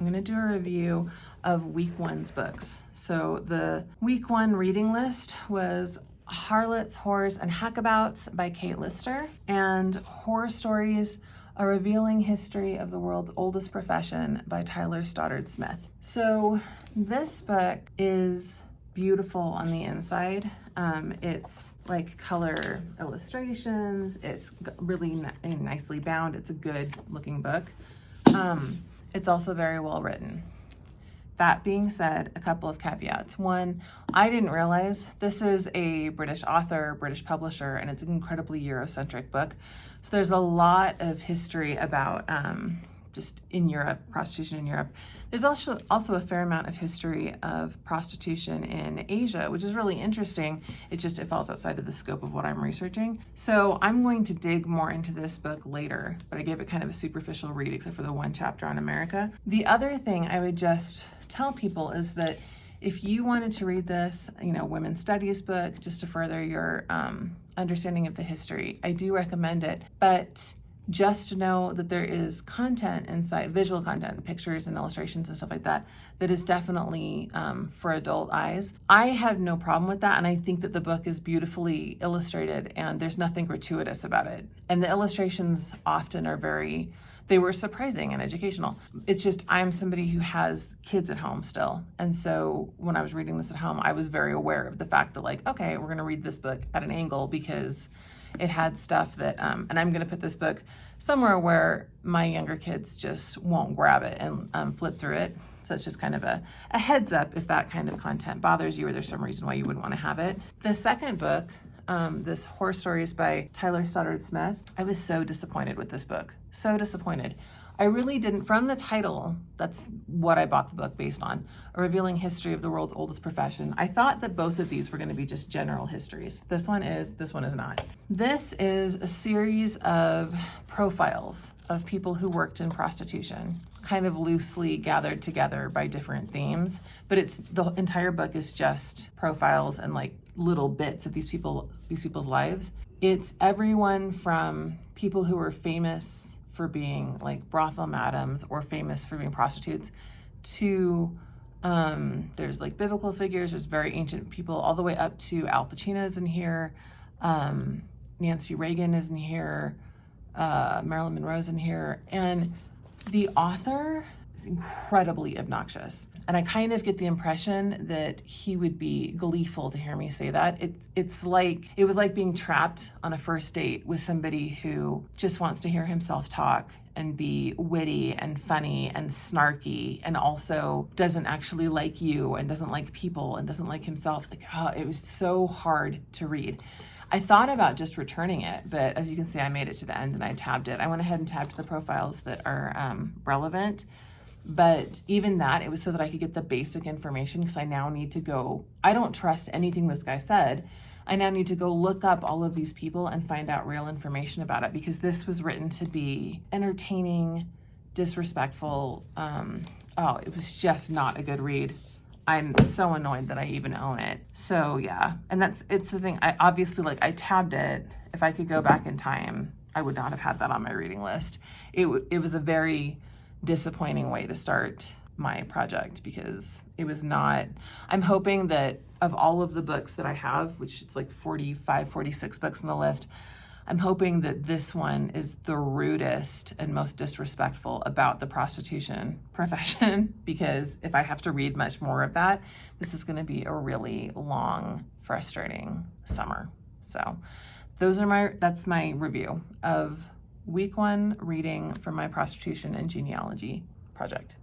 I'm going to do a review of week one's books. So the week one reading list was Harlots, Whores, and Hackabouts by Kate Lister, and Horror Stories, A Revealing History of the World's Oldest Profession by Tyler Stoddard Smith. So this book is beautiful on the inside. It's like color illustrations. It's really nicely bound. It's a good looking book. It's also very well written. That being said, a couple of caveats. One, I didn't realize this is a British author, British publisher, and it's an incredibly Eurocentric book. So there's a lot of history about just in Europe, prostitution in Europe. There's also a fair amount of history of prostitution in Asia, which is really interesting. It falls outside of the scope of what I'm researching. So I'm going to dig more into this book later, but I gave it kind of a superficial read except for the one chapter on America. The other thing I would just tell people is that if you wanted to read this, women's studies book, just to further your understanding of the history, I do recommend it. But just know that there is content inside, visual content, pictures and illustrations and stuff like that, that is definitely for adult eyes. I have no problem with that, and I think that the book is beautifully illustrated and there's nothing gratuitous about it. And the illustrations often they were surprising and educational. It's just, I'm somebody who has kids at home still. And so when I was reading this at home, I was very aware of the fact that okay, we're gonna read this book at an angle because it had stuff that, and I'm gonna put this book somewhere where my younger kids just won't grab it and flip through it. So it's just kind of a heads up if that kind of content bothers you or there's some reason why you wouldn't wanna have it. The second book, this Horror Stories by Tyler Stoddard Smith, I was so disappointed with this book. So disappointed. I really didn't, from the title, that's what I bought the book based on, A Revealing History of the World's Oldest Profession. I thought that both of these were going to be just general histories. This one is not. This is a series of profiles of people who worked in prostitution, kind of loosely gathered together by different themes, but the entire book is just profiles and little bits of these people's lives. It's everyone from people who were famous for being brothel madams or famous for being prostitutes to there's biblical figures, there's very ancient people, all the way up to Al Pacino's in here, Nancy Reagan is in here, Marilyn Monroe's in here, and the author is incredibly obnoxious. And I kind of get the impression that he would be gleeful to hear me say that. It was like being trapped on a first date with somebody who just wants to hear himself talk and be witty and funny and snarky and also doesn't actually like you and doesn't like people and doesn't like himself. It was so hard to read. I thought about just returning it, but as you can see, I made it to the end and I tabbed it. I went ahead and tabbed the profiles that are relevant. But even that, it was so that I could get the basic information because I now need to go, I don't trust anything this guy said. I now need to go look up all of these people and find out real information about it because this was written to be entertaining, disrespectful. It was just not a good read. I'm so annoyed that I even own it. So yeah, and it's the thing. I obviously, I tabbed it. If I could go back in time, I would not have had that on my reading list. It was a very disappointing way to start my project because it was not, I'm hoping that of all of the books that I have, which it's 45, 46 books on the list, I'm hoping that this one is the rudest and most disrespectful about the prostitution profession because if I have to read much more of that, this is gonna be a really long, frustrating summer. So that's my review of week one reading from my prostitution and genealogy project.